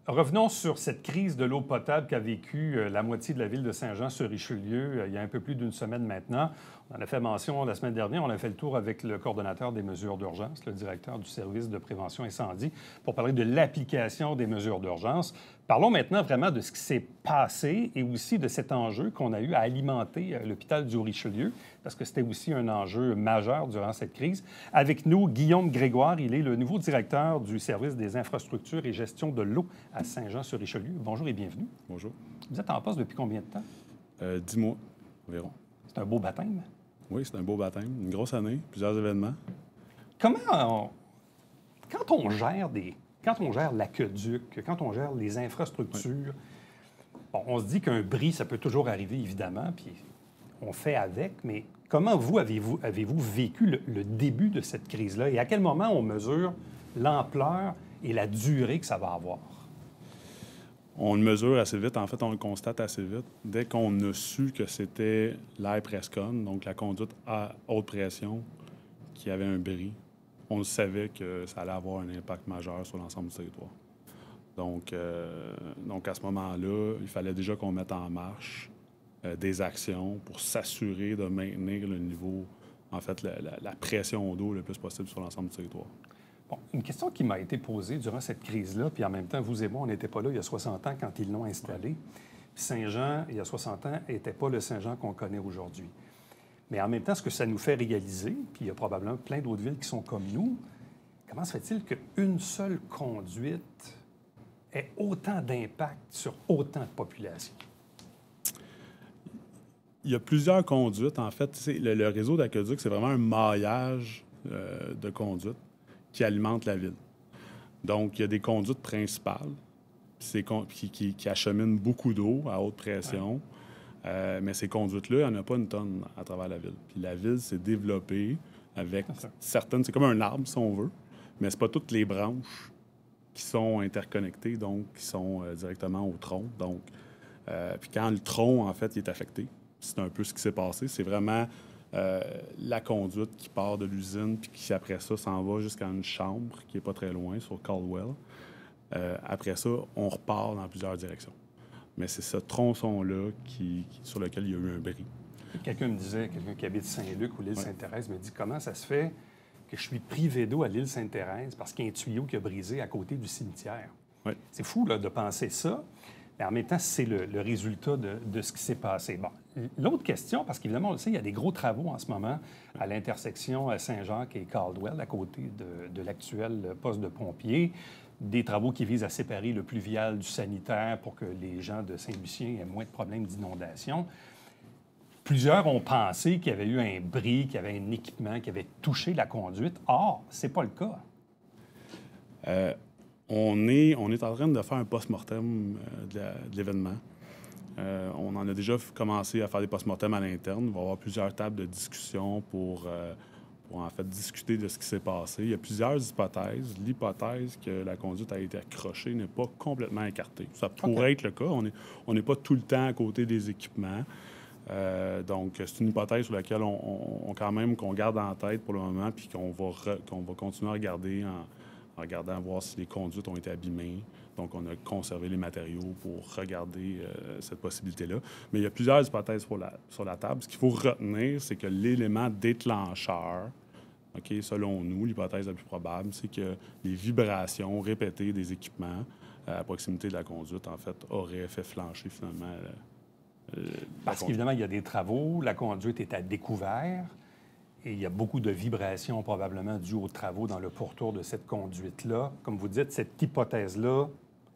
Revenons sur cette crise de l'eau potable qu'a vécue la moitié de la ville de Saint-Jean-sur-Richelieu il y a un peu plus d'une semaine maintenant. On en a fait mention la semaine dernière. On a fait le tour avec le coordonnateur des mesures d'urgence, le directeur du service de prévention incendie, pour parler de l'application des mesures d'urgence. Parlons maintenant vraiment de ce qui s'est passé et aussi de cet enjeu qu'on a eu à alimenter l'hôpital du Richelieu, parce que c'était aussi un enjeu majeur durant cette crise. Avec nous, Guillaume Grégoire, il est le nouveau directeur du service des infrastructures et gestion de l'eau à Saint-Jean-sur-Richelieu. Bonjour et bienvenue. Bonjour. Vous êtes en poste depuis combien de temps? 10 mois environ. C'est un beau baptême. Oui, c'est un beau baptême. Une grosse année, plusieurs événements. Quand on gère l'aqueduc, quand on gère les infrastructures, bon, on se dit qu'un bris, ça peut toujours arriver, évidemment, puis on fait avec, mais comment avez-vous vécu le début de cette crise-là et à quel moment on mesure l'ampleur et la durée que ça va avoir? On le mesure assez vite. En fait, on le constate assez vite. Dès qu'on a su que c'était l'air Prescon, donc la conduite à haute pression, qui avait un bris, on savait que ça allait avoir un impact majeur sur l'ensemble du territoire. Donc à ce moment-là, il fallait déjà qu'on mette en marche des actions pour s'assurer de maintenir le niveau, en fait, la pression d'eau le plus possible sur l'ensemble du territoire. Bon, une question qui m'a été posée durant cette crise-là, puis en même temps, vous et moi, on n'était pas là il y a 60 ans quand ils l'ont installé. Puis Saint-Jean, il y a 60 ans, n'était pas le Saint-Jean qu'on connaît aujourd'hui. Mais en même temps, ce que ça nous fait réaliser, puis il y a probablement plein d'autres villes qui sont comme nous, comment se fait-il qu'une seule conduite ait autant d'impact sur autant de populations? Il y a plusieurs conduites. En fait, le réseau d'aqueduc, c'est vraiment un maillage de conduites qui alimente la ville. Donc, il y a des conduites principales qui acheminent beaucoup d'eau à haute pression. Ouais. Mais ces conduites-là, il n'y en a pas une tonne à travers la ville. Puis la ville s'est développée avec certaines... C'est comme un arbre, si on veut, mais ce pas toutes les branches qui sont interconnectées, donc qui sont directement au tronc. Donc, puis quand le tronc, en fait, il est affecté, c'est un peu ce qui s'est passé. C'est vraiment... la conduite qui part de l'usine puis qui, après ça, s'en va jusqu'à une chambre qui n'est pas très loin, sur Caldwell. Après ça, on repart dans plusieurs directions. Mais c'est ce tronçon-là sur lequel il y a eu un bris. Quelqu'un qui habite Saint-Luc ou l'île Sainte-Thérèse me dit comment ça se fait que je suis privé d'eau à l'île Sainte-Thérèse parce qu'il y a un tuyau qui a brisé à côté du cimetière. Oui. C'est fou là, de penser ça. Mais en même temps, c'est le résultat de ce qui s'est passé. Bon, l'autre question, parce qu'évidemment, on le sait, il y a des gros travaux en ce moment à l'intersection Saint-Jacques et Caldwell, à côté de l'actuel poste de pompiers. Des travaux qui visent à séparer le pluvial du sanitaire pour que les gens de Saint-Lucien aient moins de problèmes d'inondation. Plusieurs ont pensé qu'il y avait eu un bris, qu'il y avait un équipement qui avait touché la conduite. Or, ce n'est pas le cas. On est en train de faire un post-mortem de l'événement. On en a déjà commencé à faire des post-mortems à l'interne. Il va y avoir plusieurs tables de discussion pour en fait discuter de ce qui s'est passé. Il y a plusieurs hypothèses. L'hypothèse que la conduite a été accrochée n'est pas complètement écartée. Ça pourrait être le cas. On n'est pas tout le temps à côté des équipements. Donc, c'est une hypothèse sur laquelle qu'on garde en tête pour le moment puis qu'on va continuer à regarder en regardant voir si les conduites ont été abîmées. Donc, on a conservé les matériaux pour regarder cette possibilité-là. Mais il y a plusieurs hypothèses sur la table. Ce qu'il faut retenir, c'est que l'élément déclencheur, selon nous, l'hypothèse la plus probable, c'est que les vibrations répétées des équipements à proximité de la conduite, en fait, auraient fait flancher finalement Parce qu'évidemment, il y a des travaux, la conduite est à découvert. Et il y a beaucoup de vibrations probablement dues aux travaux dans le pourtour de cette conduite-là. Comme vous dites, cette hypothèse-là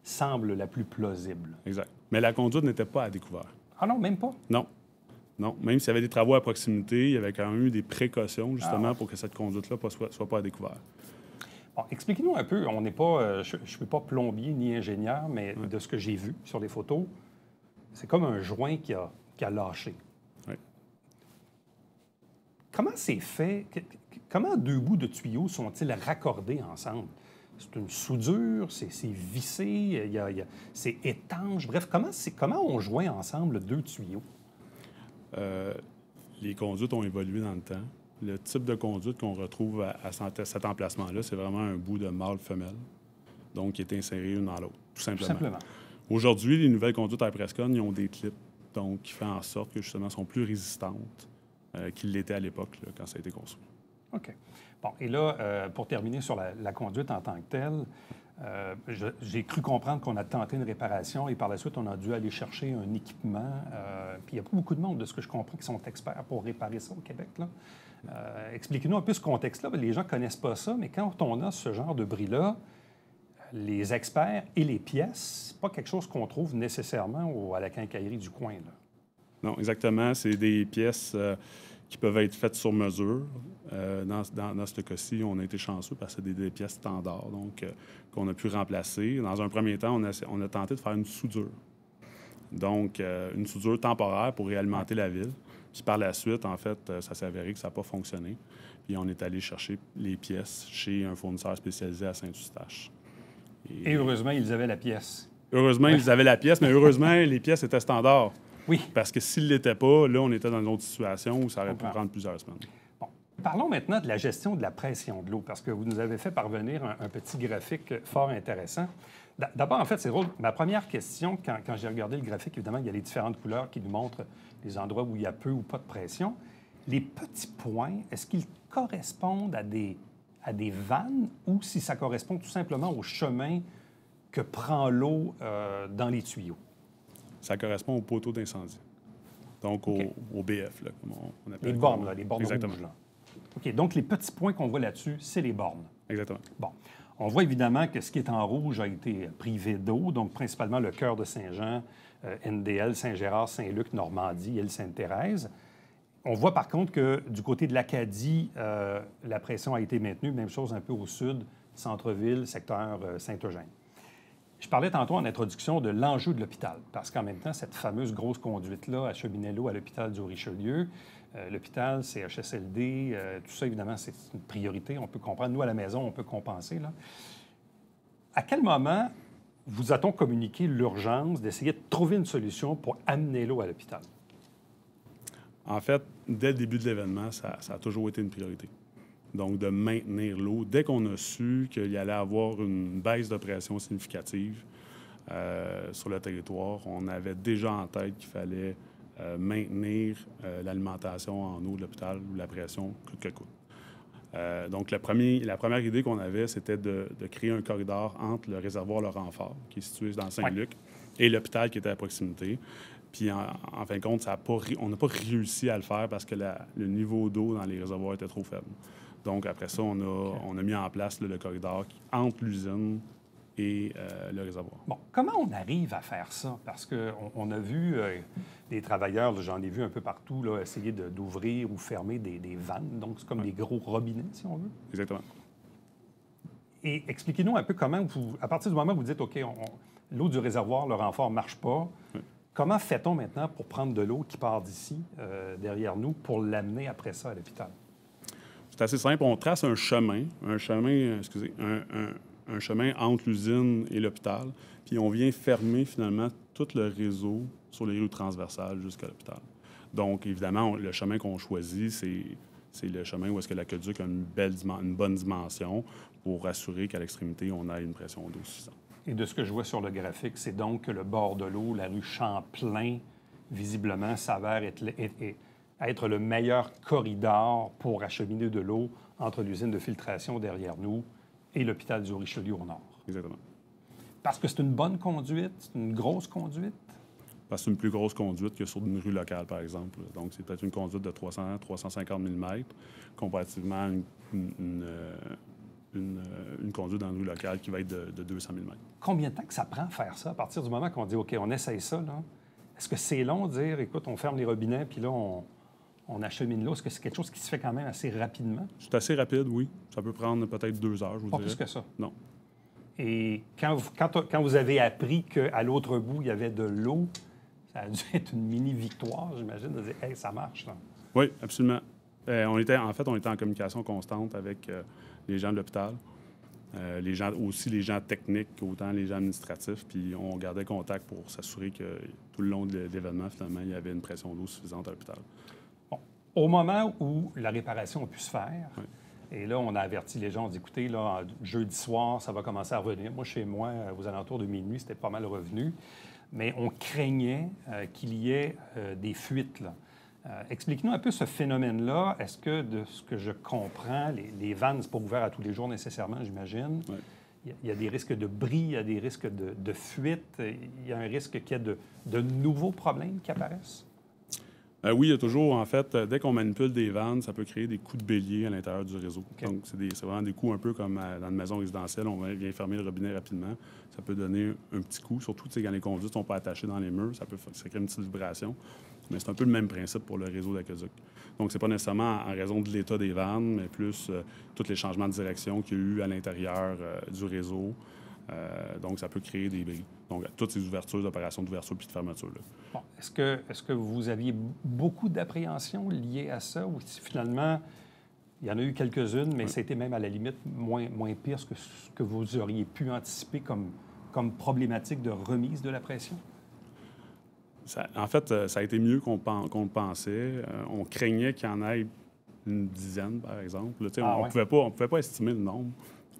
semble la plus plausible. Exact. Mais la conduite n'était pas à découvert. Ah non, même pas? Non. Non. Même s'il y avait des travaux à proximité, il y avait quand même eu des précautions, justement, pour que cette conduite-là ne soit pas à découvert. Bon, expliquez-nous un peu. On n'est pas... je ne suis pas plombier ni ingénieur, mais de ce que j'ai vu sur les photos, c'est comme un joint qui a lâché. Comment c'est fait? Comment deux bouts de tuyaux sont-ils raccordés ensemble? C'est une soudure, c'est vissé, c'est étanche. Bref, comment on joint ensemble deux tuyaux? Les conduites ont évolué dans le temps. Le type de conduite qu'on retrouve à cet emplacement-là, c'est vraiment un bout de mâle-femelle, donc qui est inséré une dans l'autre, tout tout simplement. Tout simplement. Aujourd'hui, les nouvelles conduites à Prescott, ils ont des clips, donc qui font en sorte que, justement, sont plus résistantes qu'ils l'étaient à l'époque, là, quand ça a été construit. OK. Bon, et là, pour terminer sur la conduite en tant que telle, j'ai cru comprendre qu'on a tenté une réparation et par la suite, on a dû aller chercher un équipement. Puis il n'y a pas beaucoup de monde, de ce que je comprends, qui sont experts pour réparer ça au Québec, là. Expliquez-nous un peu ce contexte-là. Les gens ne connaissent pas ça, mais quand on a ce genre de bris-là, les experts et les pièces, c'est pas quelque chose qu'on trouve nécessairement à la quincaillerie du coin, là. Non, exactement. C'est des pièces qui peuvent être faites sur mesure. Dans ce cas-ci, on a été chanceux parce que c'est des pièces standards, donc qu'on a pu remplacer. Dans un premier temps, on a tenté de faire une soudure. Donc, une soudure temporaire pour réalimenter la ville. Puis par la suite, en fait, ça s'est avéré que ça n'a pas fonctionné. Puis on est allé chercher les pièces chez un fournisseur spécialisé à Saint-Eustache. Et heureusement, ils avaient la pièce. Heureusement, ils avaient la pièce, mais heureusement, les pièces étaient standards. Oui. Parce que s'ils ne l'étaient pas, là, on était dans une autre situation où ça aurait pu prendre plusieurs semaines. Bon. Parlons maintenant de la gestion de la pression de l'eau, parce que vous nous avez fait parvenir un petit graphique fort intéressant. D'abord, en fait, c'est drôle. Ma première question, quand j'ai regardé le graphique, évidemment, il y a les différentes couleurs qui nous montrent les endroits où il y a peu ou pas de pression. Les petits points, est-ce qu'ils correspondent à des vannes ou si ça correspond tout simplement au chemin que prend l'eau dans les tuyaux? Ça correspond au poteau d'incendie. Donc, au BF, là, comme on appelle. Les bornes, là, les bornes Exactement. rouges, là. OK, donc les petits points qu'on voit là-dessus, c'est les bornes. Exactement. Bon. On voit évidemment que ce qui est en rouge a été privé d'eau, donc principalement le cœur de Saint-Jean, NDL, Saint-Gérard, Saint-Luc, Normandie, île Sainte-Thérèse. On voit par contre que du côté de l'Acadie, la pression a été maintenue. Même chose un peu au sud, centre-ville, secteur Saint-Eugène. Je parlais tantôt en introduction de l'enjeu de l'hôpital, parce qu'en même temps, cette fameuse grosse conduite-là acheminait l'eau à l'hôpital du Richelieu. L'hôpital, CHSLD, tout ça, évidemment, c'est une priorité. On peut comprendre. Nous, à la maison, on peut compenser, là. À quel moment vous a-t-on communiqué l'urgence d'essayer de trouver une solution pour amener l'eau à l'hôpital? En fait, dès le début de l'événement, ça a toujours été une priorité. Donc, de maintenir l'eau. Dès qu'on a su qu'il y allait avoir une baisse de pression significative sur le territoire, on avait déjà en tête qu'il fallait maintenir l'alimentation en eau de l'hôpital ou la pression coûte que coûte. Donc, la première idée qu'on avait, c'était de créer un corridor entre le réservoir Le Renfort, qui est situé dans Saint-Luc, et l'hôpital qui était à proximité. Puis, en fin de compte, on n'a pas réussi à le faire parce que le niveau d'eau dans les réservoirs était trop faible. Donc, après ça, on a mis en place le corridor entre l'usine et le réservoir. Bon, comment on arrive à faire ça? Parce qu'on a vu des travailleurs, j'en ai vu un peu partout, là, essayer d'ouvrir ou fermer des vannes. Donc, c'est comme des gros robinets, si on veut. Exactement. Et expliquez-nous un peu comment à partir du moment où vous dites, OK, l'eau du réservoir, le renfort ne marche pas, comment fait-on maintenant pour prendre de l'eau qui part d'ici, derrière nous, pour l'amener après ça à l'hôpital? C'est assez simple. On trace un chemin entre l'usine et l'hôpital, puis on vient fermer finalement tout le réseau sur les rues transversales jusqu'à l'hôpital. Donc, évidemment, le chemin qu'on choisit, c'est le chemin où est-ce que l'aqueduc a une bonne dimension pour assurer qu'à l'extrémité, on a une pression d'eau suffisante. Et de ce que je vois sur le graphique, c'est donc que le bord de l'eau, la rue Champlain, visiblement, s'avère être le meilleur corridor pour acheminer de l'eau entre l'usine de filtration derrière nous et l'hôpital du Richelieu au nord. Exactement. Parce que c'est une bonne conduite, c'est une grosse conduite? Parce que c'est une plus grosse conduite que sur une rue locale, par exemple. Donc, c'est peut-être une conduite de 300-350 mm, comparativement à une conduite dans une rue locale qui va être de 200 mm. Combien de temps que ça prend à faire ça? À partir du moment qu'on dit, OK, on essaye ça, là, est-ce que c'est long de dire, écoute, on ferme les robinets, puis là, on achemine l'eau? Est-ce que c'est quelque chose qui se fait quand même assez rapidement? C'est assez rapide, oui. Ça peut prendre peut-être 2 heures, je vous dirais. Pas plus que ça? Non. Et quand vous avez appris qu'à l'autre bout, il y avait de l'eau, ça a dû être une mini-victoire, j'imagine, de dire « Hey, ça marche, là. » Oui, absolument. On était en communication constante avec les gens de l'hôpital, les gens techniques, autant les gens administratifs, puis on gardait contact pour s'assurer que tout le long de l'événement, finalement, il y avait une pression d'eau suffisante à l'hôpital. Bon. Au moment où la réparation a pu se faire, Et là, on a averti les gens, on dit, écoutez, là, jeudi soir, ça va commencer à revenir. Moi, chez moi, aux alentours de minuit, c'était pas mal revenu. Mais on craignait qu'il y ait des fuites, là. Explique-nous un peu ce phénomène-là. Est-ce que, de ce que je comprends, les vannes, c'est pas ouvert à tous les jours nécessairement, j'imagine. Ouais. Il y a des risques de bris, il y a des risques de fuite, il y a un risque qu'il y ait de nouveaux problèmes qui apparaissent? Oui, il y a toujours, en fait, dès qu'on manipule des vannes, ça peut créer des coups de bélier à l'intérieur du réseau. Okay. Donc, c'est vraiment des coups un peu comme dans une maison résidentielle, on vient fermer le robinet rapidement. Ça peut donner un petit coup, surtout quand les conduits ne sont pas attachés dans les murs, ça crée une petite vibration. Mais c'est un peu le même principe pour le réseau d'aqueduc. Donc, ce n'est pas nécessairement en raison de l'état des vannes, mais plus tous les changements de direction qu'il y a eu à l'intérieur du réseau. Donc, ça peut créer des bris. Donc, toutes ces ouvertures, opérations d'ouverture puis de fermeture. Là. Bon, est-ce que vous aviez beaucoup d'appréhensions liées à ça ou finalement, il y en a eu quelques-unes, mais c'était même à la limite moins pire que ce que vous auriez pu anticiper comme problématique de remise de la pression? En fait, ça a été mieux qu'on le pensait. On craignait qu'il y en ait une dizaine, par exemple. Là, on pouvait pas estimer le nombre,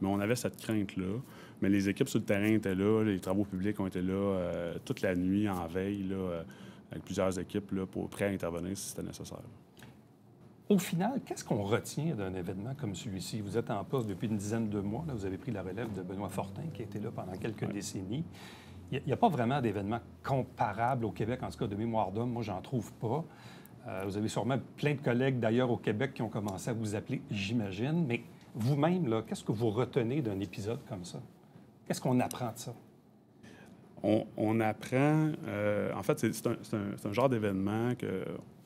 mais on avait cette crainte-là. Mais les équipes sur le terrain étaient là, les travaux publics ont été là toute la nuit, en veille, là, avec plusieurs équipes là, prêtes à intervenir si c'était nécessaire. Au final, qu'est-ce qu'on retient d'un événement comme celui-ci? Vous êtes en poste depuis une dizaine de mois. Là, vous avez pris la relève de Benoît Fortin, qui a été là pendant quelques décennies. Il n'y a pas vraiment d'événement comparable au Québec, en tout cas de mémoire d'homme. Moi, j'en trouve pas. Vous avez sûrement plein de collègues, d'ailleurs, au Québec qui ont commencé à vous appeler, j'imagine. Mais vous-même, là, qu'est-ce que vous retenez d'un épisode comme ça? Qu'est-ce qu'on apprend de ça? On apprend... en fait, c'est un genre d'événement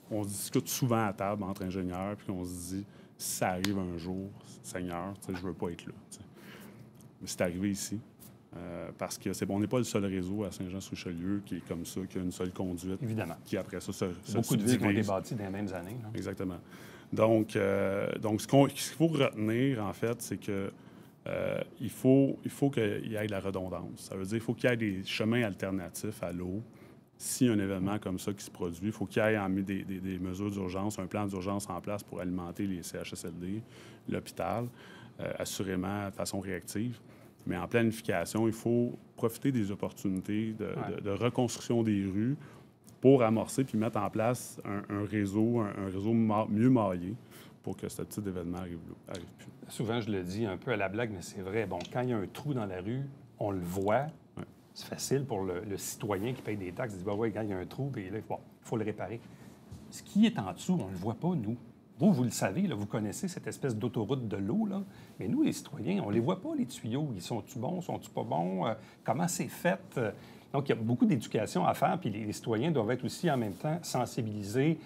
qu'on discute souvent à table entre ingénieurs, puis qu'on se dit, si ça arrive un jour, Seigneur, je ne veux pas être là. T'sais. Mais c'est arrivé ici. Parce qu'on n'est pas le seul réseau à Saint-Jean-sur-Richelieu qui est comme ça, qui a une seule conduite. Évidemment. Qui, après ça, se beaucoup de villes qui ont été bâties dans les mêmes années. Là. Exactement. Donc ce qu'il faut retenir, en fait, c'est que il faut qu'il y ait de la redondance. Ça veut dire qu'il faut qu'il y ait des chemins alternatifs à l'eau. S'il y a un événement comme ça qui se produit, il faut qu'il y ait des mesures d'urgence, un plan d'urgence en place pour alimenter les CHSLD, l'hôpital, assurément de façon réactive. Mais en planification, il faut profiter des opportunités de reconstruction des rues pour amorcer puis mettre en place un réseau mieux maillé pour que ce type d'événement arrive plus. Souvent, je le dis un peu à la blague, mais c'est vrai. Bon, quand il y a un trou dans la rue, on le voit. Ouais. C'est facile pour le citoyen qui paye des taxes. Il dit, quand il y a un trou, puis là, il faut le réparer. Ce qui est en dessous, on ne le voit pas, nous. Vous le savez, là, vous connaissez cette espèce d'autoroute de l'eau, là. Mais nous, les citoyens, on ne les voit pas, les tuyaux. Ils sont-tu bons, sont-tu pas bons? Comment c'est fait? Donc, il y a beaucoup d'éducation à faire, puis les citoyens doivent être aussi, en même temps, sensibilisés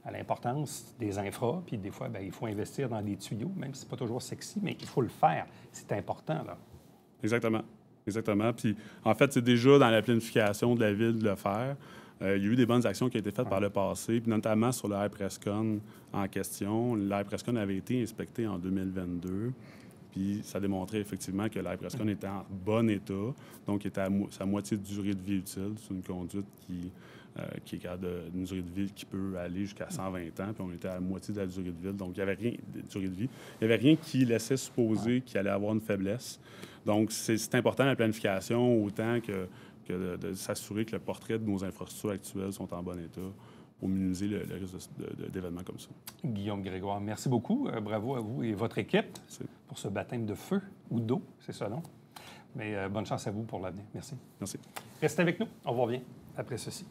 à l'importance des infras. Puis des fois, il faut investir dans des tuyaux, même si ce n'est pas toujours sexy, mais il faut le faire. C'est important, là. Exactement. Puis, en fait, c'est déjà dans la planification de la ville de le faire. Il y a eu des bonnes actions qui ont été faites par le passé, puis notamment sur le Prescon en question. Le Prescon avait été inspecté en 2022, puis ça démontrait effectivement que le Prescon était en bon état, donc il était à sa moitié de durée de vie utile. C'est une conduite qui est d'une durée de vie qui peut aller jusqu'à 120 ans, puis on était à la moitié de la durée de vie, donc il n'y avait rien de durée de vie. Il n'y avait rien qui laissait supposer qu'il allait avoir une faiblesse. Donc, c'est important la planification, autant que de s'assurer que le portrait de nos infrastructures actuelles sont en bon état pour minimiser le risque d'événements comme ça. Guillaume Grégoire, merci beaucoup. Bravo à vous et votre équipe pour ce baptême de feu ou d'eau, c'est ça, non? Mais bonne chance à vous pour l'avenir. Merci. Merci. Restez avec nous. On vous revient après ceci.